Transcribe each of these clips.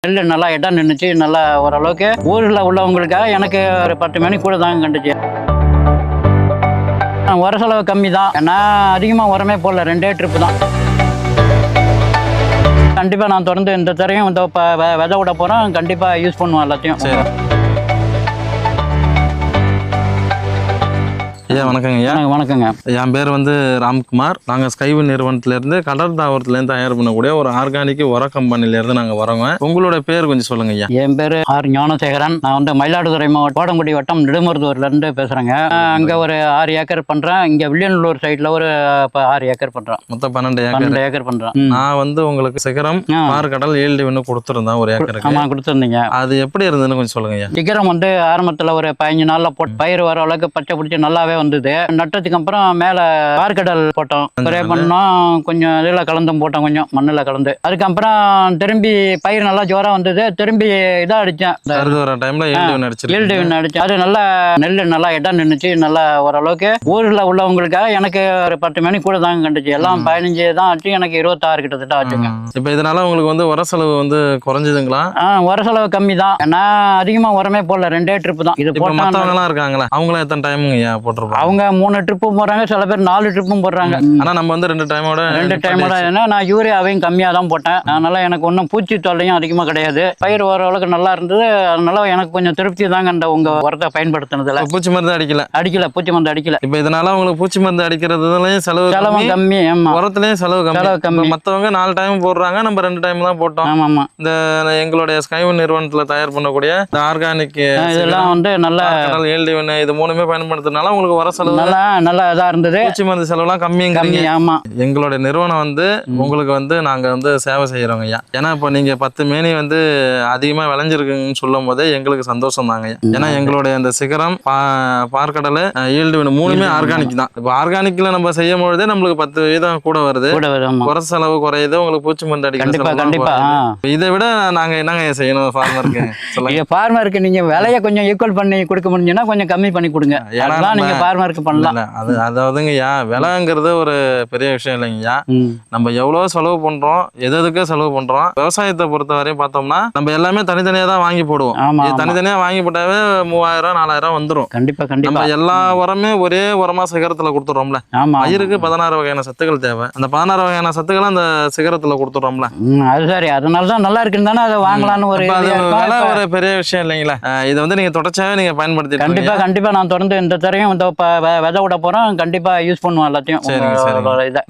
நெல் நல்லா இடம் நின்றுச்சு. நல்லா ஓரளவுக்கு ஊரில் உள்ளவங்களுக்காக எனக்கு ஒரு 10 மணி கூட தாங்க கண்டுச்சு. உர செலவு கம்மி தான். நான் அதிகமாக உரமே போடல, 2 ட்ரிப்பு தான். கண்டிப்பாக நான் தொடர்ந்து இந்த தரையும் இந்த விதை விட போகிறோம். கண்டிப்பாக யூஸ் பண்ணுவோம் எல்லாத்தையும். ஐயா வணக்கங்க ஐயா. வணக்கங்க. என் பேர் வந்து ராம்குமார். நாங்கள் ஸ்கைவின் நிறுவனத்திலேருந்து கடல் தாவரத்துலேருந்து தயார் பண்ணக்கூடிய ஒரு ஆர்கானிக் உர கம்பெனிலேருந்து நாங்கள் வரோங்க. உங்களோட பேர் கொஞ்சம் சொல்லுங்க ஐயா. என் பேர் ஆர் ஞானசேகரன். நான் வந்து மயிலாடுதுறை மாவட்டம் கோடங்குடி வட்டம் நெடுமருதூர்லேருந்து பேசுகிறேங்க. அங்கே ஒரு 6 ஏக்கர் பண்ணுறேன். இங்கே வில்லியனூர் சைடில் ஒரு 6 ஏக்கர் பண்ணுறேன். மொத்தம் 12 ஏக்கர் பண்ணுறேன். நான் வந்து உங்களுக்கு சிகரம் பார்க்கடல் ஏல்டிவின்னு கொடுத்துருந்தேன் ஒரு ஏக்கருக்கு. ஆமாம், கொடுத்துருந்தீங்க. அது எப்படி இருந்ததுன்னு கொஞ்சம் சொல்லுங்க ஐயா. சிகரம் வந்து ஆரம்பத்தில் ஒரு 15 நாளில் போட்டு பயிர் வர அளவுக்கு பச்சை பிடிச்சி நல்லாவே வந்தது. நட்டதுக்கு அப்புறம் மேலே பார்க்கடல் போட்டோம். ஸ்ப்ரே பண்ணோம். கொஞ்சம் இதில் கலந்தும் போட்டோம், கொஞ்சம் மண்ணில் கலந்து. அதுக்கப்புறம் திரும்பி பயிர் நல்லா ஜோராக வந்தது. திரும்பி இதாக அடித்தேன். அடித்தேன். அது நல்லா நெல் நல்லா இடம் நின்றுச்சு. நல்லா ஓரளவுக்கு ஊரில் உள்ளவங்களுக்காக எனக்கு ஒரு 10 மணி கூட தாங்க கண்டுச்சு. எல்லாம் 15 தான் ஆச்சு. எனக்கு 26 கிட்டத்தட்ட ஆச்சுங்க. இப்போ இதனால உங்களுக்கு வந்து உர செலவு வந்து குறைஞ்சதுங்களா? உர செலவு கம்மி தான். நான் அதிகமாக உரமே போடல, 2 ட்ரிப்பு தான். இது போட்டவங்கலாம் இருக்காங்களா? அவங்களாம் எத்தனை டைமுங்க போட்டிருப்பாங்க? அவங்க 3 ட்ரிப்பும் போடுறாங்க, சில பேர் 4 ட்ரிப்பும் போடுறாங்க. ஆனா நம்ம வந்து 2 டைமோட ஏன்னா நான் யூரியாவையும் கம்மியாக தான் போட்டேன். அதனால எனக்கு ஒன்றும் பூச்சி தொல்லையும் அதிகமாக கிடையாது. பயிர் ஓரளவுக்கு நல்லா இருந்தது. அதனால எனக்கு கொஞ்சம் திருப்தி தாங்க இந்த உங்க உரத்தை பயன்படுத்தினதுல. பூச்சி மருந்து அடிக்கல, பூச்சி மருந்து அடிக்கல. இப்போ இதனால உங்களுக்கு பூச்சி மருந்து அடிக்கிறதுலயும் செலவு கம்மி. உரத்துலயும் செலவு கம்மி. மற்றவங்க 4 டைம் போடுறாங்க, நம்ம 2 டைம் தான் போட்டோம். ஆமா. இந்த எங்களுடைய ஸ்கைவின் நிறுவனத்துல தயார் பண்ணக்கூடிய இந்த ஆர்கானிக் இதெல்லாம் வந்து நல்ல ஏல்டிவின் இது 3மே பயன்படுத்துறதுனால உங்களுக்கு உர செலவு நல்லா இதா இருந்தது. பூச்சி மருந்து செலவுலாம் கம்மி. ஆமா. எங்களுடைய நிறுவனம் வந்து உங்களுக்கு வந்து நாங்க வந்து சேவை செய்யறோங்க ஐயா. ஏன்னா இப்போ நீங்க 10 மேனி வந்து அதிகமா விளைஞ்சிருக்குன்னு சொல்லும் போதே எங்களுக்கு சந்தோஷம் தாங்க. ஏன்னா எங்களுடைய இந்த சிகரம் பார்க்கடல் ஈல்டு 3மே ஆர்கானிக் தான். இப்போ ஆர்கானிக்ல நம்ம செய்யும் பொழுதே நம்மளுக்கு 10% கூட வருது. உர செலவு குறையுது, உங்களுக்கு பூச்சி மருந்து கண்டிப்பா. இதை விட நாங்க என்னங்க செய்யணும் ஃபார்மருக்கு? சொல்லுங்க. ஃபார்மருக்கு நீங்க விலையை கொஞ்சம் ஈக்குவல் பண்ணி கொடுக்க முடிஞ்சுன்னா கொஞ்சம் கம்மி பண்ணி கொடுங்க. ஏன்னா நீங்க ஃபார்மருக்கு பண்ணலாம். அதாவதுங்கய்யா, விலைங்கிறது ஒரு பெரிய விஷயம் இல்லைங்கய்யா. நம்ம எவ்வளவு செலவு பண்றோம், எதுக்கு செலவு பண்றோம். விவசாயத்தை பொறுத்த வரையும் பார்த்தோம்னா நம்ம எல்லாமே தனித்தனியா தான் வாங்கி போடுவோம். தனித்தனியா வாங்கி போட்டாவே 3000 4000 வந்துடும். கண்டிப்பா. நம்ம எல்லா உரமே ஒரே உரமா சிகரத்துல கொடுத்துறோம்ல. பயிருக்கு 16 வகையான சத்துக்கள் தேவை. அந்த 16 வகையான சத்துக்களை அந்த சிகரத்துல கொடுத்துறோம்ல. அது சரி, அதனாலதான் நல்லா இருக்குன்னு தானே அதை வாங்கலாம்னு ஒரு பெரிய விஷயம் இல்லைங்களா? இதை வந்து நீங்க தொடர்ச்சியாவே நீங்க பயன்படுத்தி கண்டிப்பா நான் தொடர்ந்து இந்த தரையும் இந்த விதை விட போறோம். கண்டிப்பா யூஸ் பண்ணுவோம் எல்லாத்தையும்.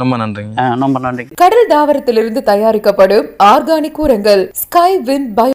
ரொம்ப நன்றிங்க. ரொம்ப நன்றி. கடல் தாவரத்திலிருந்து தயாரிக்கப்படும் ஆர்கானிக் உரங்கள் ஸ்கைவின் பயோ